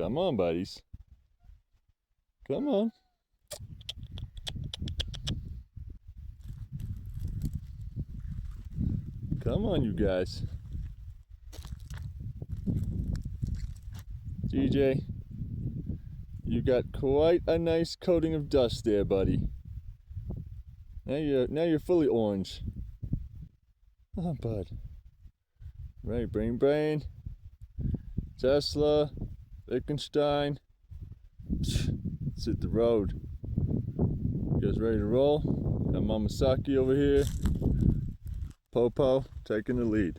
Come on, buddies. Come on. Come on, you guys. DJ, you got quite a nice coating of dust there, buddy. Now you're fully orange. Oh, bud. Right, Brain, Tesla, Wittgenstein. Let's hit the road. You guys ready to roll? Got Mamasaki over here. Popo taking the lead.